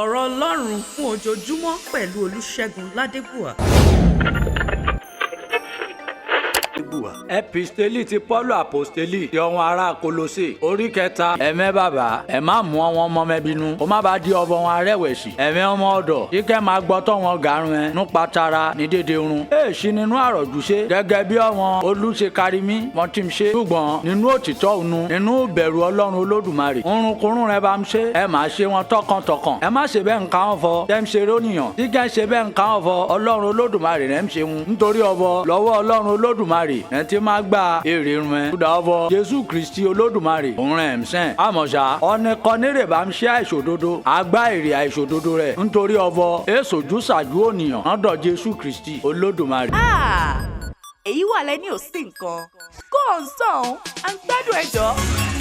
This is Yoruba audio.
ọ̀rọ̀ Ọlọ́run fún ojoojúmọ́ pẹ̀lú Olúṣẹ́gun Ládébùà. Episteli ti Pọ́ọ̀lù Àpọ́stélì ti àwọn ará Kólósè orí 3. Ẹ̀mẹ́ bàbá ẹ má mú àwọn ọmọ mẹ́bínú ó má bàa di ọbọ wọn arẹ́wẹ̀sì. Ẹ̀mẹ́ ọmọ ọ̀dọ̀ kíkẹ́ máa gbọ́tọ̀ wọn gàrún ẹ nípa tara ní dédé irun. Èèṣì nínú àròjù ṣe gẹ́gẹ́ bí ọmọ olùṣe kárímí wọn ti ń ṣe. Ṣùgbọ́n nínú òtítọ́ ònu nínú ìbẹ̀rù Ọlọ́run Olódùmarè. Orunkurun rẹ bá ń ṣe ẹ máa ṣe wọn tọkàntọkàn. Ẹ má ṣe bẹ́ẹ̀ nǹkan ọ̀fọ̀ tẹ́ ń ṣe rónìyàn. Kíkẹ́ ṣe bẹ́ẹ̀ nǹkan ọ̀fọ̀ Ọlọ́run Olódùmarè rẹ̀ ń ṣe wọn. Nítorí ọbọ lọ́wọ́ Ọlọ́run Olódùmarè ẹ ti máa gba èrè rún ẹ. Kúdà ọbọ Jésù Kristi Olódùmarè òun rẹ̀ ń sẹ́n. Àmọ̀ṣá ọ̀nìkanírè bá ń ṣe àìṣòdodo àgbá èrè àìṣòdodo rẹ̀ nítorí ọbọ èsòjú ṣàjú ònìyàn ọ̀dọ̀ Jésù Kristi Olódùmarè. Èyí wà lẹ́ni ò sí nǹkan. Go on song and gbádùn ẹjọ́.